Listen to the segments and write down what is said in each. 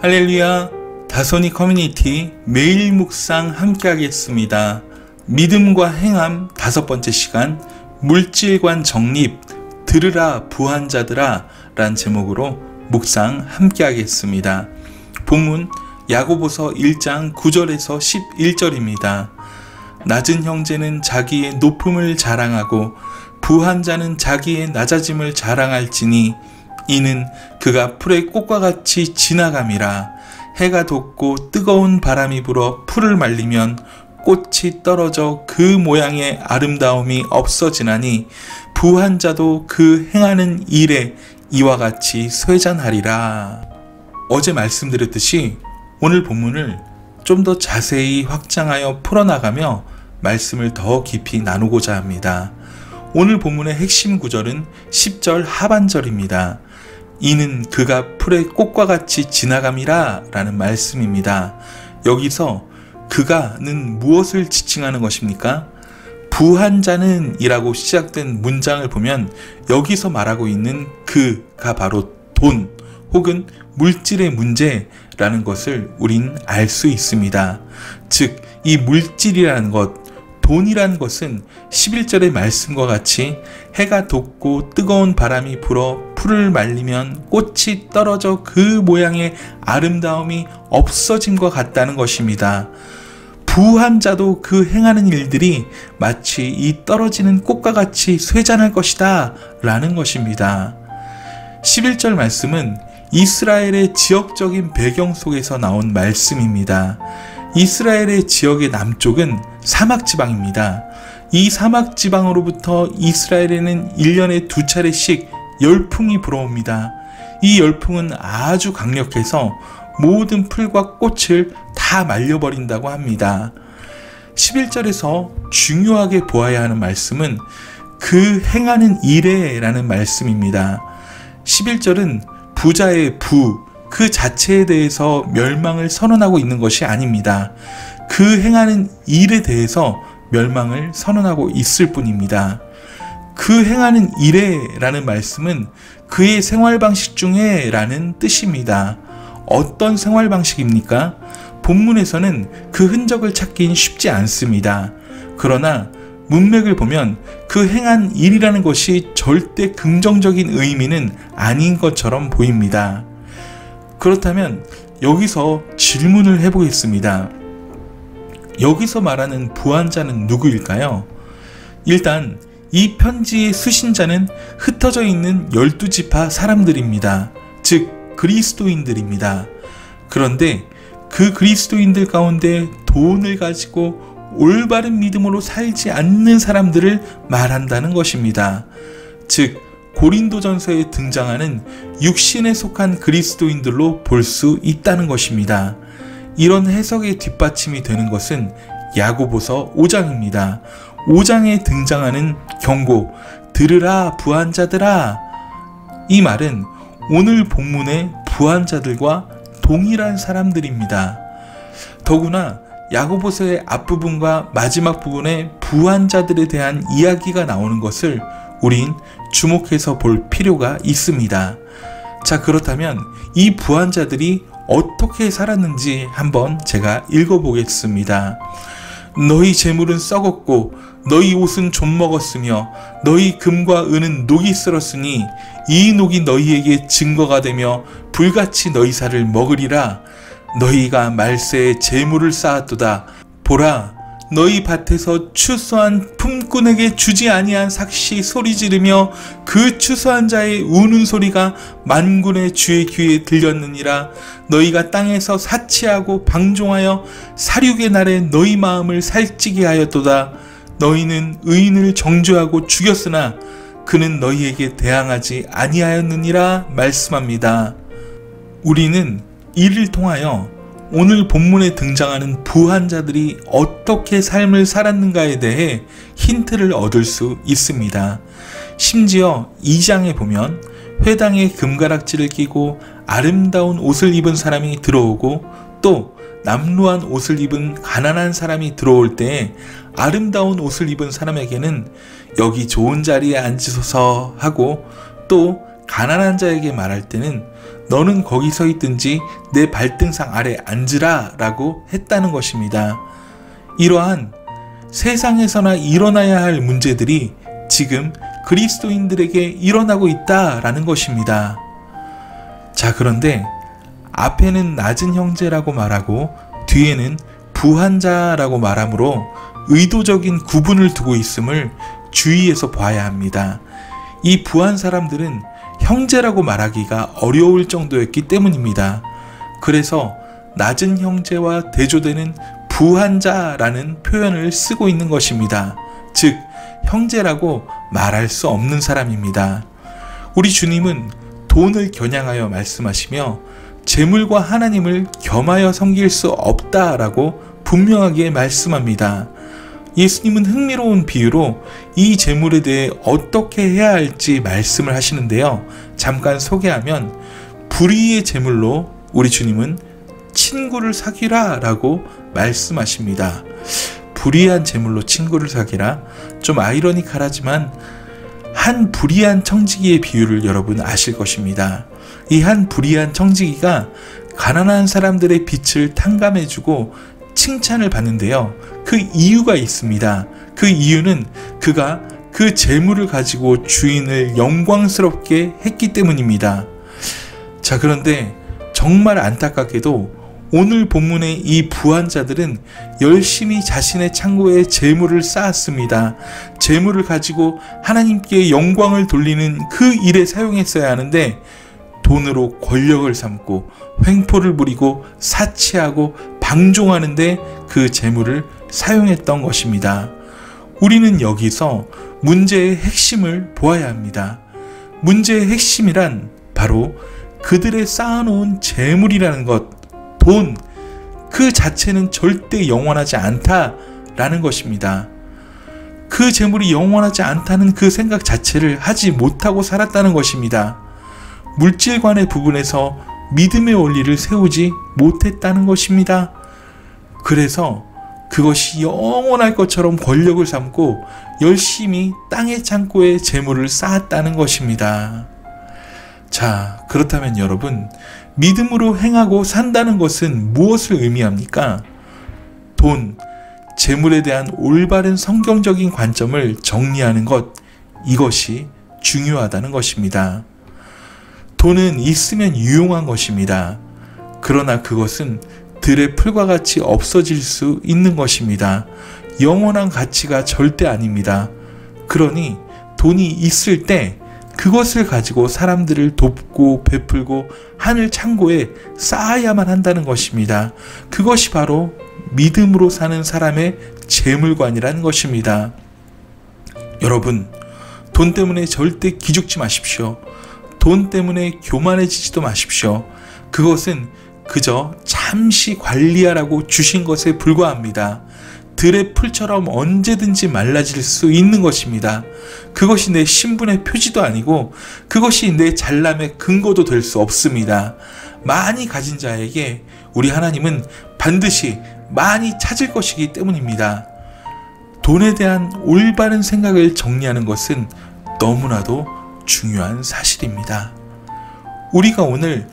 할렐루야. 다소니 커뮤니티 매일 묵상 함께 하겠습니다. 믿음과 행함 5번째 시간, 물질관 정립 들으라 부한 자들아 란 제목으로 묵상 함께 하겠습니다. 본문 야고보서 1장 9절에서 11절입니다. 낮은 형제는 자기의 높음을 자랑하고 부한 자는 자기의 낮아짐을 자랑할지니 이는 그가 풀의 꽃과 같이 지나감이라. 해가 돋고 뜨거운 바람이 불어 풀을 말리면 꽃이 떨어져 그 모양의 아름다움이 없어지나니 부한 자도 그 행하는 일에 이와 같이 쇠잔하리라. 어제 말씀드렸듯이 오늘 본문을 좀 더 자세히 확장하여 풀어나가며 말씀을 더 깊이 나누고자 합니다. 오늘 본문의 핵심 구절은 10절 하반절입니다. 이는 그가 풀의 꽃과 같이 지나감이라 라는 말씀입니다. 여기서 그가는 무엇을 지칭하는 것입니까? 부한 자는 이라고 시작된 문장을 보면 여기서 말하고 있는 그가 바로 돈 혹은 물질의 문제라는 것을 우린 알 수 있습니다. 즉, 이 물질이라는 것, 돈이라는 것은 11절의 말씀과 같이 해가 돋고 뜨거운 바람이 불어 풀을 말리면 꽃이 떨어져 그 모양의 아름다움이 없어짐과 같다는 것입니다. 부한 자도 그 행하는 일들이 마치 이 떨어지는 꽃과 같이 쇠잔할 것이다 라는 것입니다. 11절 말씀은 이스라엘의 지역적인 배경 속에서 나온 말씀입니다. 이스라엘의 지역의 남쪽은 사막지방입니다. 이 사막지방으로부터 이스라엘에는 1년에 2차례씩 열풍이 불어옵니다. 이 열풍은 아주 강력해서 모든 풀과 꽃을 다 말려버린다고 합니다. 11절에서 중요하게 보아야 하는 말씀은 그 행하는 일에 라는 말씀입니다. 11절은 부자의 부, 그 자체에 대해서 멸망을 선언하고 있는 것이 아닙니다. 그 행하는 일에 대해서 멸망을 선언하고 있을 뿐입니다. 그 행하는 일에 라는 말씀은 그의 생활 방식 중에 라는 뜻입니다. 어떤 생활 방식입니까? 본문에서는 그 흔적을 찾긴 쉽지 않습니다. 그러나 문맥을 보면 그 행한 일이라는 것이 절대 긍정적인 의미는 아닌 것처럼 보입니다. 그렇다면 여기서 질문을 해보겠습니다. 여기서 말하는 부한 자는 누구일까요? 일단 이 편지의 수신자는 흩어져 있는 12지파 사람들입니다. 즉 그리스도인들입니다. 그런데 그 그리스도인들 가운데 돈을 가지고 올바른 믿음으로 살지 않는 사람들을 말한다는 것입니다. 즉 고린도전서에 등장하는 육신에 속한 그리스도인들로 볼 수 있다는 것입니다. 이런 해석의 뒷받침이 되는 것은 야고보서 5장입니다. 5장에 등장하는 경고, 들으라 부한 자들아. 이 말은 오늘 본문의 부한 자들과 동일한 사람들입니다. 더구나 야고보서의 앞부분과 마지막 부분에 부한 자들에 대한 이야기가 나오는 것을 우린 주목해서 볼 필요가 있습니다. 자, 그렇다면 이 부한 자들이 어떻게 살았는지 한번 제가 읽어보겠습니다. 너희 재물은 썩었고 너희 옷은 좀 먹었으며 너희 금과 은은 녹이 쓸었으니 이 녹이 너희에게 증거가 되며 불같이 너희 살을 먹으리라. 너희가 말세에 재물을 쌓았도다. 보라, 너희 밭에서 추수한 품꾼에게 주지 아니한 삭시 소리 지르며 그 추수한 자의 우는 소리가 만군의 주의 귀에 들렸느니라. 너희가 땅에서 사치하고 방종하여 사륙의 날에 너희 마음을 살찌게 하였도다. 너희는 의인을 정죄하고 죽였으나 그는 너희에게 대항하지 아니하였느니라 말씀합니다. 우리는 이를 통하여 오늘 본문에 등장하는 부한 자들이 어떻게 삶을 살았는가에 대해 힌트를 얻을 수 있습니다. 심지어 2장에 보면 회당에 금가락지를 끼고 아름다운 옷을 입은 사람이 들어오고 또 남루한 옷을 입은 가난한 사람이 들어올 때에 아름다운 옷을 입은 사람에게는 여기 좋은 자리에 앉으소서 하고 또 가난한 자에게 말할 때는 너는 거기 서 있든지 내 발등상 아래 앉으라 라고 했다는 것입니다. 이러한 세상에서나 일어나야 할 문제들이 지금 그리스도인들에게 일어나고 있다라는 것입니다. 자, 그런데 앞에는 낮은 형제라고 말하고 뒤에는 부한 자라고 말하므로 의도적인 구분을 두고 있음을 주의해서 봐야 합니다. 이 부한 사람들은 형제라고 말하기가 어려울 정도였기 때문입니다. 그래서 낮은 형제와 대조되는 부한 자라는 표현을 쓰고 있는 것입니다. 즉, 형제라고 말할 수 없는 사람입니다. 우리 주님은 돈을 겨냥하여 말씀하시며 재물과 하나님을 겸하여 섬길 수 없다라고 분명하게 말씀합니다. 예수님은 흥미로운 비유로 이 재물에 대해 어떻게 해야 할지 말씀을 하시는데요. 잠깐 소개하면 불의의 재물로 우리 주님은 친구를 사귀라 라고 말씀하십니다. 불의한 재물로 친구를 사귀라, 좀 아이러니컬하지만 한 불의한 청지기의 비유를 여러분 아실 것입니다. 이 한 불의한 청지기가 가난한 사람들의 빚을 탕감해주고 칭찬을 받는데요. 그 이유가 있습니다. 그 이유는 그가 그 재물을 가지고 주인을 영광스럽게 했기 때문입니다. 자, 그런데 정말 안타깝게도 오늘 본문의 이 부한 자들은 열심히 자신의 창고에 재물을 쌓았습니다. 재물을 가지고 하나님께 영광을 돌리는 그 일에 사용했어야 하는데 돈으로 권력을 삼고 횡포를 부리고 사치하고 방종하는데 그 재물을 사용했던 것입니다. 우리는 여기서 문제의 핵심을 보아야 합니다. 문제의 핵심이란 바로 그들의 쌓아놓은 재물이라는 것, 돈, 그 자체는 절대 영원하지 않다라는 것입니다. 그 재물이 영원하지 않다는 그 생각 자체를 하지 못하고 살았다는 것입니다. 물질관의 부분에서 믿음의 원리를 세우지 못했다는 것입니다. 그래서 그것이 영원할 것처럼 권력을 삼고 열심히 땅의 창고에 재물을 쌓았다는 것입니다. 자, 그렇다면 여러분, 믿음으로 행하고 산다는 것은 무엇을 의미합니까? 돈, 재물에 대한 올바른 성경적인 관점을 정리하는 것, 이것이 중요하다는 것입니다. 돈은 있으면 유용한 것입니다. 그러나 그것은 들의 풀과 같이 없어질 수 있는 것입니다. 영원한 가치가 절대 아닙니다. 그러니 돈이 있을 때 그것을 가지고 사람들을 돕고 베풀고 하늘 창고에 쌓아야만 한다는 것입니다. 그것이 바로 믿음으로 사는 사람의 재물관이라는 것입니다. 여러분, 돈 때문에 절대 기죽지 마십시오. 돈 때문에 교만해지지도 마십시오. 그것은 그저 잠시 관리하라고 주신 것에 불과합니다. 들의 풀처럼 언제든지 말라질 수 있는 것입니다. 그것이 내 신분의 표지도 아니고 그것이 내 잘남의 근거도 될 수 없습니다. 많이 가진 자에게 우리 하나님은 반드시 많이 찾을 것이기 때문입니다. 돈에 대한 올바른 생각을 정리하는 것은 너무나도 중요한 사실입니다. 우리가 오늘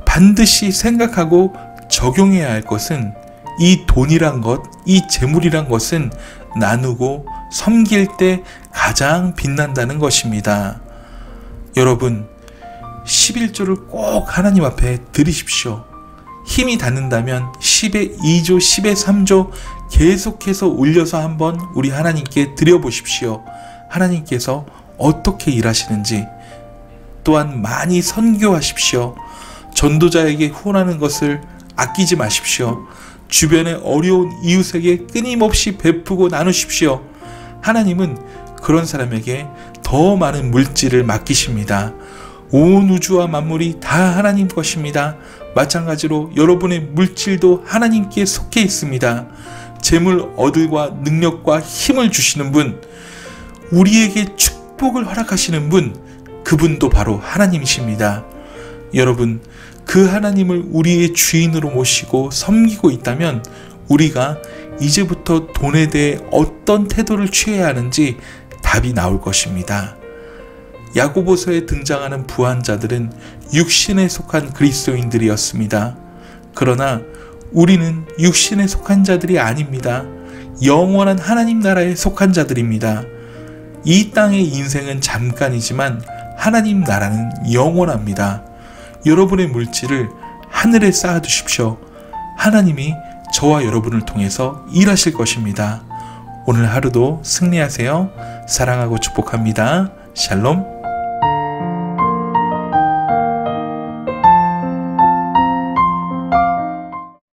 반드시 생각하고 적용해야 할 것은 이 돈이란 것, 이 재물이란 것은 나누고 섬길 때 가장 빛난다는 것입니다. 여러분, 11조를 꼭 하나님 앞에 드리십시오. 힘이 닿는다면 10의 2조, 10의 3조 계속해서 올려서 한번 우리 하나님께 드려보십시오. 하나님께서 어떻게 일하시는지, 또한 많이 선교하십시오. 전도자에게 후원하는 것을 아끼지 마십시오. 주변의 어려운 이웃에게 끊임없이 베푸고 나누십시오. 하나님은 그런 사람에게 더 많은 물질을 맡기십니다. 온 우주와 만물이 다 하나님 것입니다. 마찬가지로 여러분의 물질도 하나님께 속해 있습니다. 재물, 얻을과 능력과 힘을 주시는 분, 우리에게 축복을 허락하시는 분, 그분도 바로 하나님이십니다. 여러분, 그 하나님을 우리의 주인으로 모시고 섬기고 있다면 우리가 이제부터 돈에 대해 어떤 태도를 취해야 하는지 답이 나올 것입니다. 야고보서에 등장하는 부한자들은 육신에 속한 그리스도인들이었습니다. 그러나 우리는 육신에 속한 자들이 아닙니다. 영원한 하나님 나라에 속한 자들입니다. 이 땅의 인생은 잠깐이지만 하나님 나라는 영원합니다. 여러분의 물질을 하늘에 쌓아두십시오. 하나님이 저와 여러분을 통해서 일하실 것입니다. 오늘 하루도 승리하세요. 사랑하고 축복합니다. 샬롬.